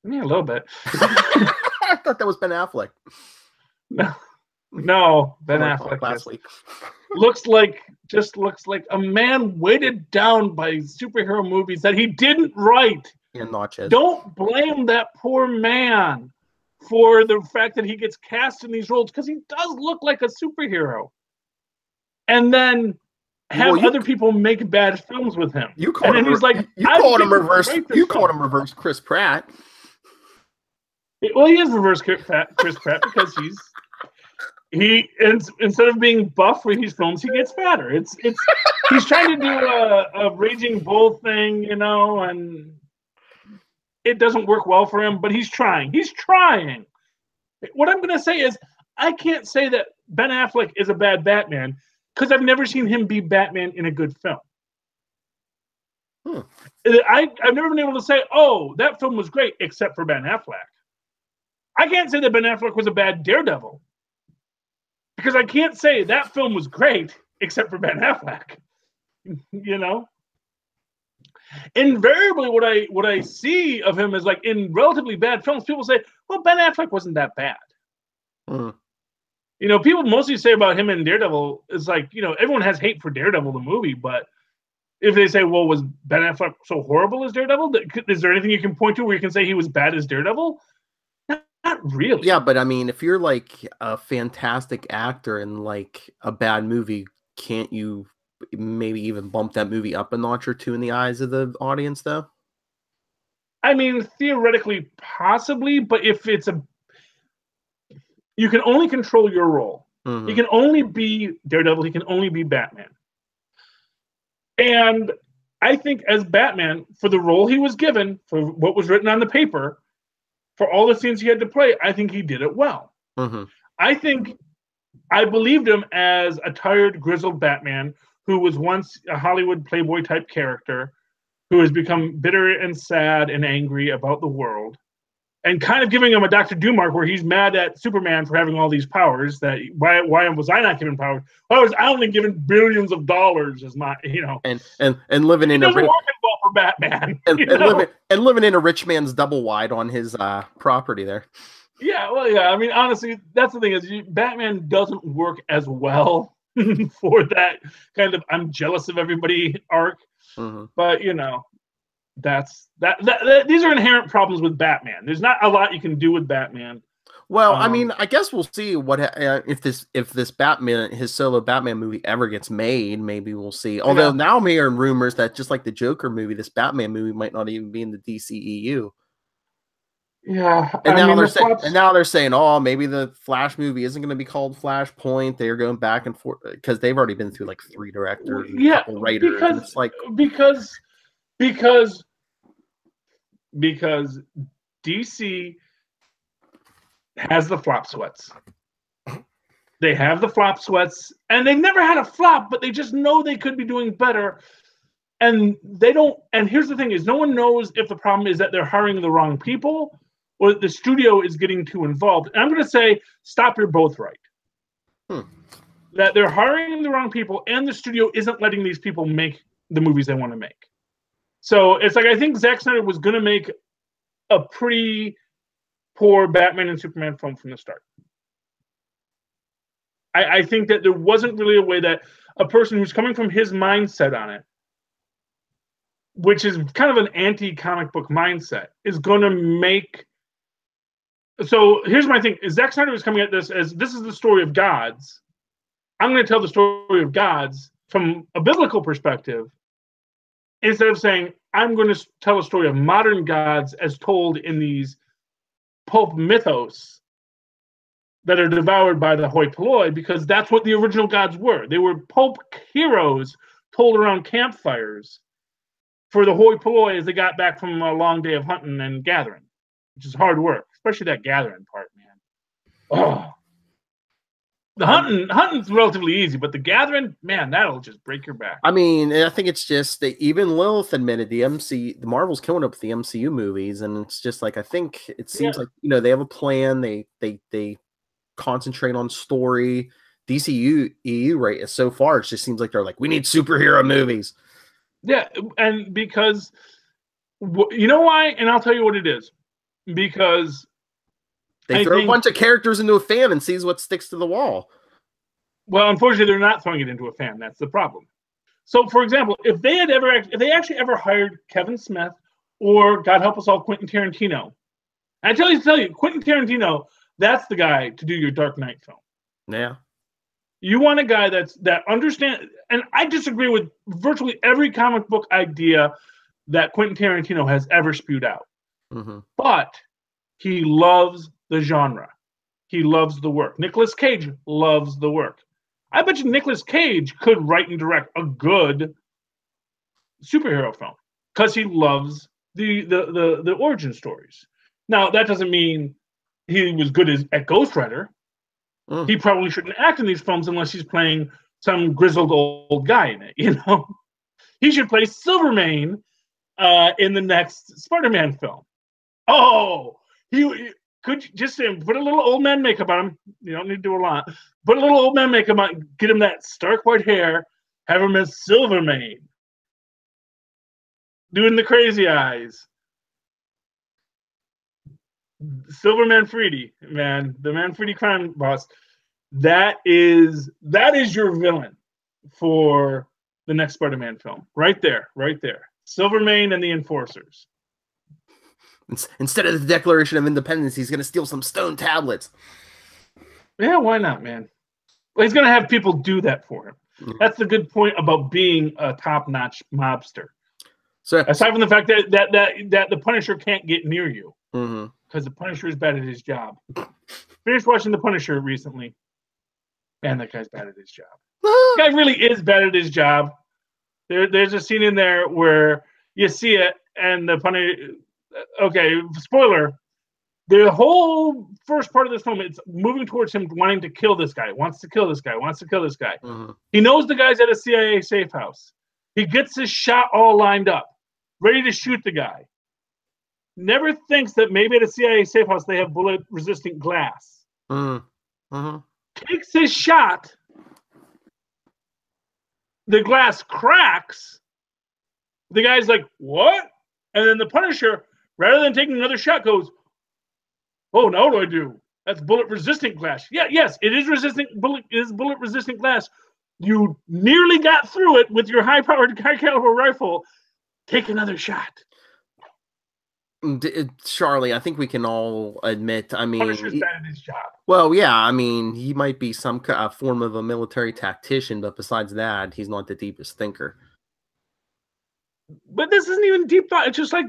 Yeah, a little bit. I thought that was Ben Affleck. No, Ben Affleck last week. looks like a man weighted down by superhero movies that he didn't write. and notches. Don't blame that poor man for the fact that he gets cast in these roles, because he does look like a superhero. And then have other people make bad films with him. You called him, he's like, you called him reverse. You called him reverse Chris Pratt. Well, he is reverse Chris Pratt because instead of being buff for these films, he gets fatter. He's trying to do a Raging Bull thing, and it doesn't work well for him, but he's trying. He's trying. What I'm going to say is, I can't say that Ben Affleck is a bad Batman, because I've never seen him be Batman in a good film. I've never been able to say, oh, that film was great, except for Ben Affleck. I can't say that Ben Affleck was a bad Daredevil, because I can't say that film was great, except for Ben Affleck. Invariably, what I see of him is, like, in relatively bad films, people say, well, Ben Affleck wasn't that bad. People mostly say about him in Daredevil is like, everyone has hate for Daredevil, the movie, but if they say, well, was Ben Affleck so horrible as Daredevil? Is there anything you can point to where you can say he was bad as Daredevil? Not really. Yeah, but I mean, if you're like a fantastic actor in like a bad movie, can't you maybe even bump that movie up a notch or two in the eyes of the audience, though? I mean, theoretically, possibly, but if you can only control your role. He can only be Daredevil. He can only be Batman. And I think as Batman, for the role he was given, for what was written on the paper, for all the scenes he had to play, I think he did it well. I think I believed him as a tired, grizzled Batman who was once a Hollywood Playboy type character, who has become bitter and sad and angry about the world, and kind of giving him a Dr. Doom arc where he's mad at Superman for having all these powers. That why was I not given powers? Why was I only given billions of dollars as my, and living in doesn't work as well for Batman, and living in a rich man's double wide on his property there. Yeah, well, yeah. I mean, honestly, that's the thing is Batman doesn't work as well for that kind of I'm jealous of everybody arc. But that's that. These are inherent problems with Batman. There's not a lot you can do with Batman. Well, I mean, I guess we'll see what if this Batman, his solo Batman movie ever gets made. Maybe we'll see. Although now I'm hearing rumors that just like the Joker movie, this Batman movie might not even be in the DCEU. Yeah, and now they're saying, oh, maybe the Flash movie isn't going to be called Flashpoint. They're going back and forth because they've already been through like 3 directors, and a couple writers. And it's like because DC has the flop sweats. They have the flop sweats, and they've never had a flop, but they just know they could be doing better. And they don't. And here's the thing: is no one knows if the problem is that they're hiring the wrong people, or that the studio is getting too involved. And I'm going to say, stop. You're both right. That they're hiring the wrong people, and the studio isn't letting these people make the movies they want to make. So it's like I think Zack Snyder was going to make a pretty poor Batman and Superman film from the start. I think that there wasn't really a way that a person who's coming from his mindset on it, which is kind of an anti-comic book mindset, is going to make... So here's my thing. Zack Snyder was coming at this as, this is the story of gods. I'm going to tell the story of gods from a biblical perspective, instead of saying, I'm going to tell a story of modern gods as told in these pulp mythos that are devoured by the hoi polloi, because that's what the original gods were. They were pulp heroes told around campfires for the hoi polloi as they got back from a long day of hunting and gathering, which is hard work, especially that gathering part, man. Oh, the hunting's relatively easy, but the gathering, man, that'll just break your back. I mean, I think it's just that even Lilith admitted the Marvel's killing up with the MCU movies, and it's just like, I think it seems like they have a plan. They concentrate on story. DCU right so far, it just seems like they're like, we need superhero movies. Yeah, and because you know why? And I'll tell you what it is. Because they throw a bunch of characters into a fan and sees what sticks to the wall. Well, unfortunately, they're not throwing it into a fan. That's the problem. So, for example, if they actually ever hired Kevin Smith or God help us all, Quentin Tarantino. I tell you, Quentin Tarantino, that's the guy to do your Dark Knight film. Yeah. You want a guy that understands, and I disagree with virtually every comic book idea that Quentin Tarantino has ever spewed out. Mm-hmm. But he loves the genre. He loves the work. Nicolas Cage loves the work. I bet you Nicolas Cage could write and direct a good superhero film because he loves the origin stories. Now, that doesn't mean he was good at Ghost Rider. He probably shouldn't act in these films unless he's playing some grizzled old guy in it, you know? He should play Silvermane in the next Spider-Man film. Oh, he could just put a little old man makeup on him. You don't need to do a lot. Put a little old man makeup on, get him that stark white hair, have him as Silvermane. Doing the crazy eyes. Silverman Manfredi, man, the Manfredi crime boss. That is your villain for the next Spider-Man film. Right there. Silvermane and the Enforcers. Instead of the Declaration of Independence, he's going to steal some stone tablets. Yeah, why not, man? Well, he's going to have people do that for him. Mm-hmm. That's the good point about being a top-notch mobster. So, aside from the fact that the Punisher can't get near you, because the Punisher is bad at his job. Finished watching the Punisher recently. Man, that guy's bad at his job. The guy really is bad at his job. There's a scene in there where you see it, and the Punisher. Okay, spoiler. The whole first part of this film, it's moving towards him wanting to kill this guy. Wants to kill this guy. Mm-hmm. He knows the guy's at a CIA safe house. He gets his shot all lined up, ready to shoot the guy. Never thinks that maybe at a CIA safe house they have bullet-resistant glass. Mm-hmm. Takes his shot. The glass cracks. The guy's like, "What?" And then the Punisher, rather than taking another shot, goes, "Oh, now what do I do? That's bullet-resistant glass." Yeah, yes, it is bullet-resistant glass. You nearly got through it with your high-powered, high-caliber rifle. Take another shot. Charlie, I think we can all admit, I mean... Punisher's bad at his job. Well, yeah, I mean, he might be some form of a military tactician, but besides that, he's not the deepest thinker. But this isn't even deep thought. It's just like,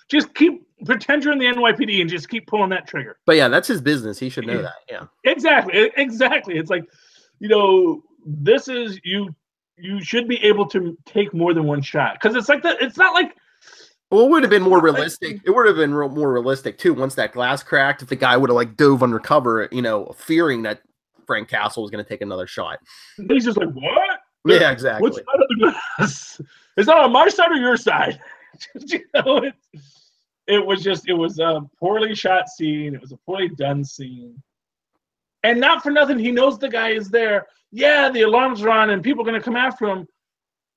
just pretend you're in the NYPD and just keep pulling that trigger. But yeah, that's his business. He should know that, yeah. Exactly. It's like, this is, you should be able to take more than one shot. Because it's like that, it's not like... Well, it would have been more realistic. It would have been more realistic too. Once that glass cracked, if the guy would have dove undercover, fearing that Frank Castle was going to take another shot. He's just like, what? Yeah, exactly. Which side of the glass? It's not on my side or your side. It was a poorly shot scene. It was a poorly done scene. And not for nothing, he knows the guy is there. Yeah, the alarms are on and people are going to come after him.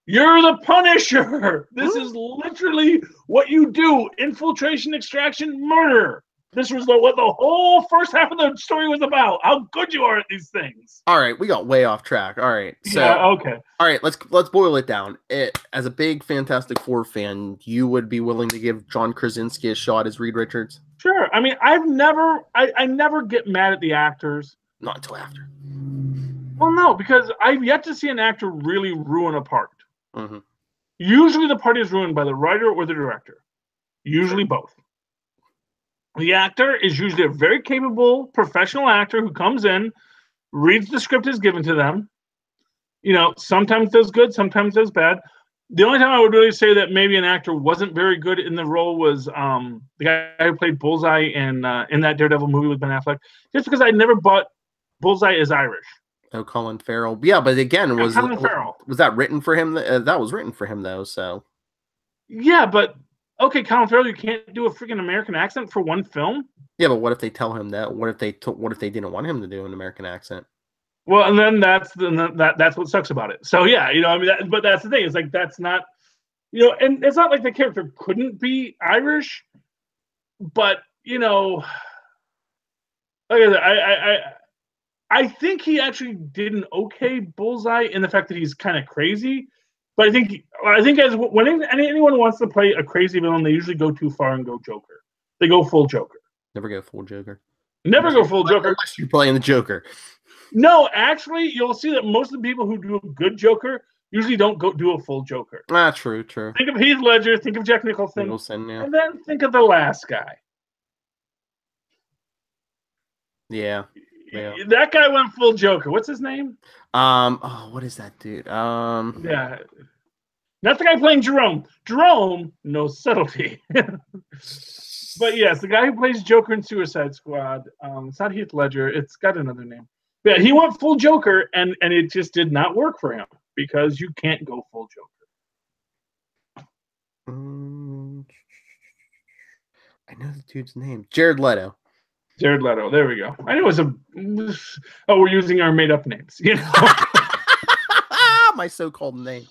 You're the Punisher. This is literally what you do. Infiltration, extraction, murder. This was what the whole first half of the story was about. How good you are at these things. All right, we got way off track. All right. So, yeah, okay. All right, let's boil it down. As a big Fantastic Four fan, you would be willing to give John Krasinski a shot as Reed Richards? Sure. I mean, I never get mad at the actors. Not until after. Well, no, because I've yet to see an actor really ruin a part. Mm-hmm. Usually the part is ruined by the writer or the director. Usually both. The actor is usually a very capable professional actor who comes in, reads the script as given to them. Sometimes does good, sometimes does bad. The only time I would really say that maybe an actor wasn't very good in the role was the guy who played Bullseye in that Daredevil movie with Ben Affleck. Just because I never bought Bullseye is Irish. Oh, Colin Farrell. Yeah, but again, was that written for him? That was written for him, though. So. Yeah, but okay, Colin Farrell, you can't do a freaking American accent for one film. Yeah, but what if they tell him that? What if they didn't want him to do an American accent? Well, and then that's what sucks about it. So yeah, but that's the thing. It's like that's not, and it's not like the character couldn't be Irish, but like I think he actually did an okay Bullseye in the fact that he's kind of crazy. But I think as when anyone wants to play a crazy villain, they usually go too far and go Joker. They go full Joker. Never go full Joker. Never go full Joker unless you're playing the Joker. No, actually, you'll see that most of the people who do a good Joker usually don't go do a full Joker. Ah, true. Think of Heath Ledger, think of Jack Nicholson, yeah. and then think of the last guy. Yeah. That guy went full Joker. What's his name? What is that dude? Yeah. Not the guy playing Jerome. Jerome, no subtlety. But yes, the guy who plays Joker in Suicide Squad, it's not Heath Ledger, it's got another name. Yeah, he went full Joker, and it just did not work for him because you can't go full Joker. I know the dude's name. Jared Leto. Jared Leto. There we go. I know it was we're using our made-up names. You know, my so-called name.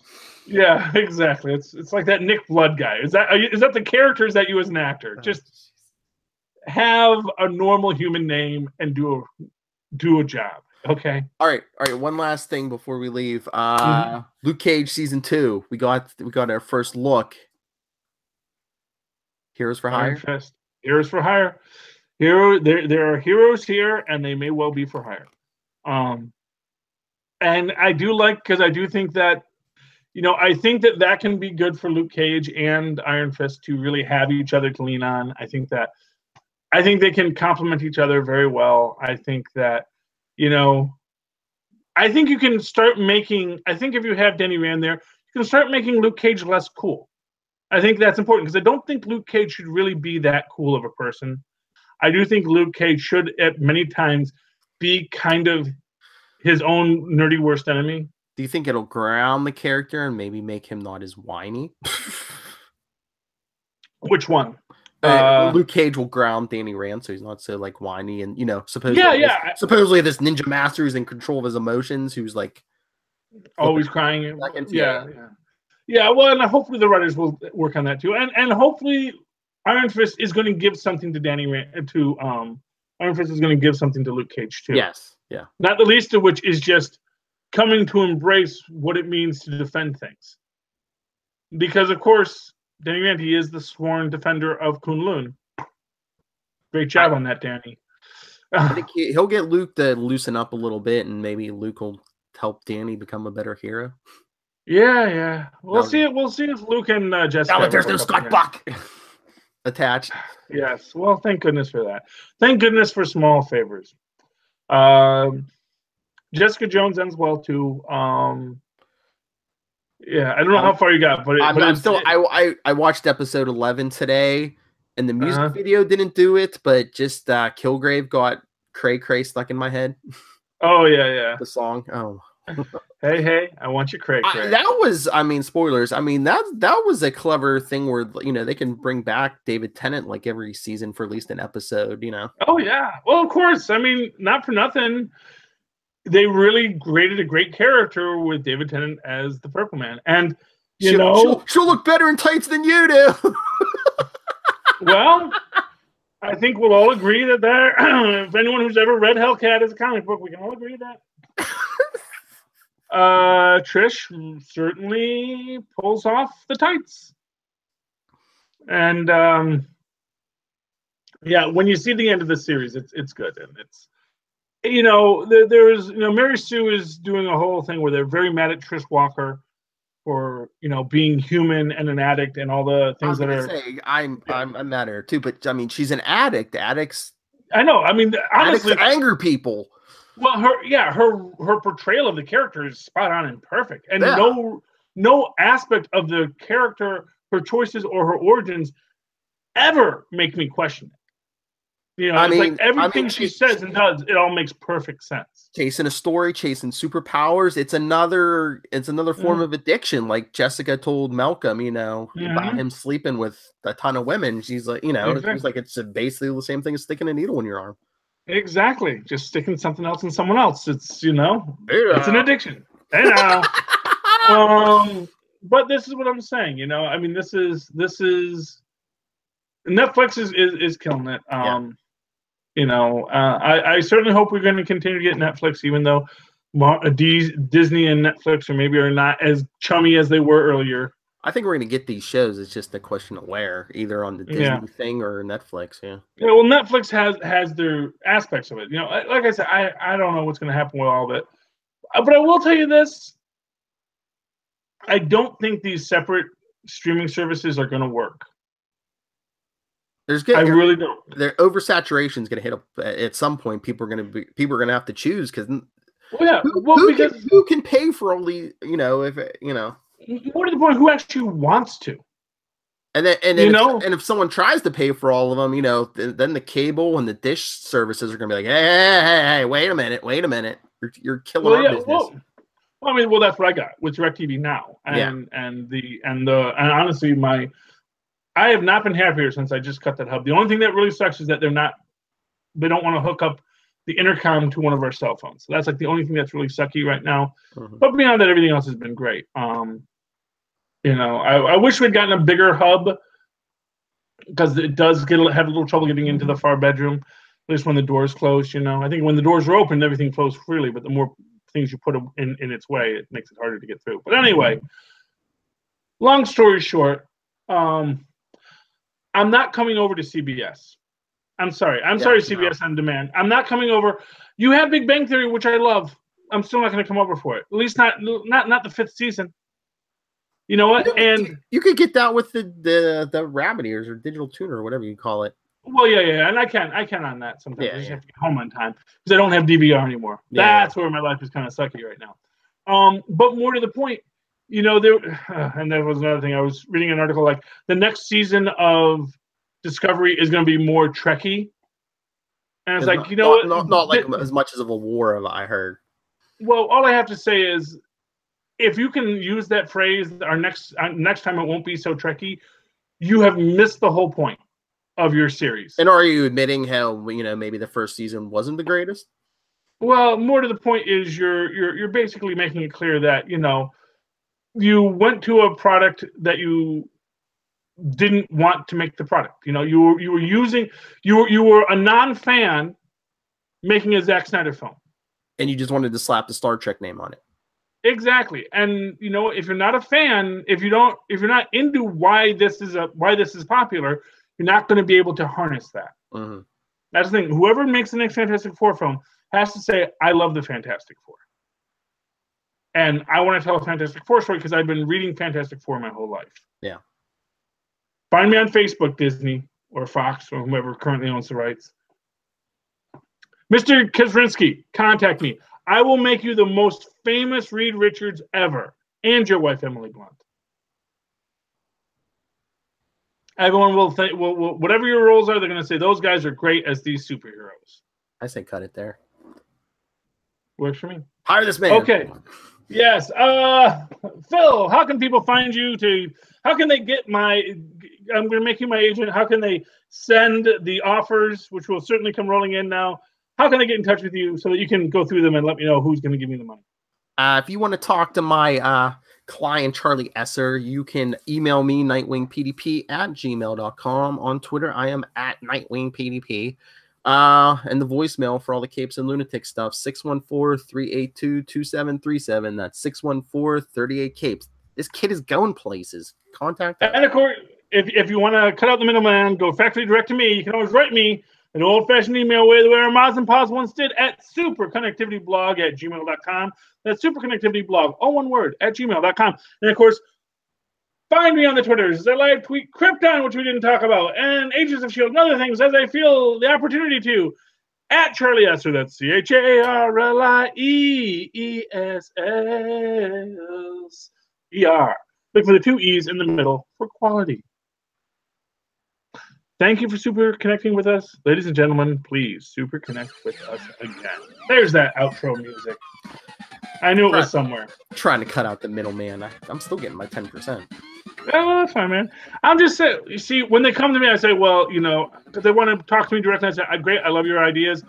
Yeah, exactly. It's like that Nick Blood guy. Is that the character? Is that you as an actor? Just have a normal human name and do a job. Okay. All right. One last thing before we leave. Luke Cage season 2. We got our first look. Heroes for Hire. Heroes for Hire. There are heroes here, and they may well be for hire. And I do because I do think that, I think that can be good for Luke Cage and Iron Fist to really have each other to lean on. I think they can complement each other very well. I think that, I think you can start making. I think if you have Danny Rand there, you can start making Luke Cage less cool. I think that's important because I don't think Luke Cage should really be that cool of a person. I do think Luke Cage should, at many times, be kind of his own nerdy worst enemy. Do you think it'll ground the character and maybe make him not as whiny? Which one? Luke Cage will ground Danny Rand so he's not so whiny and supposedly this ninja master who's in control of his emotions, who's always crying. Yeah. Well, and hopefully the writers will work on that too, and hopefully Iron Fist is going to give something to Danny Rand to Iron Fist is going to give something to Luke Cage too. Yes. Yeah. Not the least of which is just coming to embrace what it means to defend things. Because of course, Danny Rand, he is the sworn defender of Kunlun. Great job on that, Danny. I think he'll get Luke to loosen up a little bit, and maybe Luke will help Danny become a better hero. Yeah. We'll see if Luke and Jessica. Now there's no Scott Buck attached. Yes. Well, thank goodness for that. Thank goodness for small favors. Jessica Jones ends well too. Yeah, I don't know how far you got, but I watched episode 11 today, and the music video didn't do it, but just Kilgrave got Cray Cray stuck in my head. Oh yeah. The song. Oh. Hey, I want you, Cray Cray. That was, spoilers. That was a clever thing where they can bring back David Tennant every season for at least an episode. Oh yeah. Well, of course. Not for nothing. They really created a great character with David Tennant as the Purple Man, and she'll look better in tights than you do. Well, I think we'll all agree that if anyone who's ever read Hellcat as a comic book, we can all agree that Trish certainly pulls off the tights. And when you see the end of the series, it's good, and it's there's Mary Sue is doing a whole thing where they're very mad at Trish Walker for being human and an addict and all the things that are. I'm mad at her too, but she's an addict. Addicts. I know. Honestly, addicts anger people. Well, her portrayal of the character is spot on and perfect, and no aspect of the character, her choices or her origins, ever make me question it. Everything she says and does, it all makes perfect sense. Chasing a story, chasing superpowers, it's another form of addiction. Like Jessica told Malcolm, about him sleeping with a ton of women. She's like, exactly. It's basically the same thing as sticking a needle in your arm. Exactly. Just sticking something else in someone else. It's it's an addiction. But this is what I'm saying. This is Netflix is killing it. I certainly hope we're going to continue to get Netflix, even though Disney and Netflix are not as chummy as they were earlier. I think we're going to get these shows. It's just a question of where, either on the Disney thing or Netflix. Yeah. Yeah. Well, Netflix has their aspects of it. You know, like I said, I don't know what's going to happen with all of it, but I will tell you this: I don't think these separate streaming services are going to work. I really don't. Their oversaturation is going to hit at some point. People are going to have to choose because. Who can pay for all these? You know, if you know. More to the point, who actually wants to? And if someone tries to pay for all of them, you know, then the cable and the dish services are going to be like, hey, wait a minute, you're killing our business. Well, that's what I got with DirecTV now, and honestly, I have not been happier since I just cut that hub. The only thing that really sucks is that they don't want to hook up the intercom to one of our cell phones. So that's like the only thing that's really sucky right now. Mm-hmm. But beyond that, everything else has been great. You know, I wish we'd gotten a bigger hub because it does have a little trouble getting into the far bedroom, at least when the doors close. You know, I think when the doors are open, everything flows freely, but the more things you put in its way, it makes it harder to get through. But anyway, long story short, I'm not coming over to CBS. I'm sorry, CBS On Demand. I'm not coming over. You have Big Bang Theory, which I love. I'm still not going to come over for it. At least not the 5th season. You know what? You could get that with the rabbit ears or digital tuner or whatever you call it. Well, yeah, and I can on that sometimes. I just have to get home on time because I don't have DVR anymore. That's where my life is kind of sucky right now. But more to the point, you know, and that was another thing. I was reading an article like the next season of Discovery is going to be more Trekkie, and it's like, not like as much as of a war, I heard. Well, all I have to say is, if you can use that phrase, our next time it won't be so Trekkie, you have missed the whole point of your series. And are you admitting how maybe the first season wasn't the greatest? Well, more to the point is you're basically making it clear that you went to a product that you didn't want to make the product. You know, you were a non-fan making a Zack Snyder film, and you just wanted to slap the Star Trek name on it. Exactly. And if you're not a fan, if you're not into why this is popular, you're not going to be able to harness that. Mm-hmm. That's the thing. Whoever makes the next Fantastic Four film has to say, I love the Fantastic Four. And I want to tell a Fantastic Four story because I've been reading Fantastic Four my whole life. Yeah. Find me on Facebook, Disney or Fox or whoever currently owns the rights. Mr. Krasinski, contact me. I will make you the most famous Reed Richards ever, and your wife Emily Blunt. Everyone will think, whatever your roles are, they're going to say those guys are great as these superheroes. I say cut it there. Works for me. Hire this man. Okay. Yes. Phil, how can people find you? How can they get I'm going to make you my agent. How can they send the offers, which will certainly come rolling in now? How can I get in touch with you so that you can go through them and let me know who's going to give me the money? If you want to talk to my client, Charlie Esser, you can email me, nightwingpdp@gmail.com. On Twitter, I am @nightwingpdp. And the voicemail for all the capes and lunatic stuff, 614-382-2737. That's 614-38-capes. This kid is going places. Contact us. And of course, if you want to cut out the middleman, go factory direct to me. You can always write me an old-fashioned email way the way our moms and pops once did at superconnectivityblog@gmail.com. That's superconnectivityblog, all one word, @gmail.com. And, of course, find me on the Twitters. There's a live tweet, Krypton, which we didn't talk about, and Agents of S.H.I.E.L.D. and other things as I feel the opportunity to. @Charlie Esser, that's CharlieEsser. Look for the 2 E's in the middle for quality. Thank you for super connecting with us. Ladies and gentlemen, please super connect with us again. There's that outro music. I knew it was somewhere. Trying to cut out the middleman. I'm still getting my 10%. Oh, that's fine, man. I'm just saying, you see, when they come to me, I say, well, because they want to talk to me directly, I say, great, I love your ideas.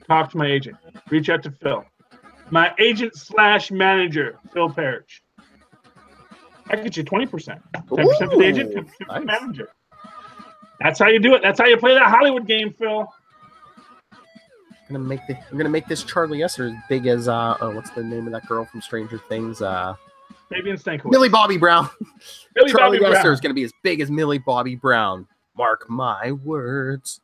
Talk to my agent. Reach out to Phil. My agent/manager, Phil Perich. I get you 20%. 10% for the agent, 10% for the manager. That's how you do it. That's how you play that Hollywood game, Phil. We're gonna make this Charlie Esser as big as what's the name of that girl from Stranger Things? Maybe Stankiewicz. Millie Bobby Brown. Millie Charlie Bobby Esser Brown. is gonna be as big as Millie Bobby Brown. Mark my words.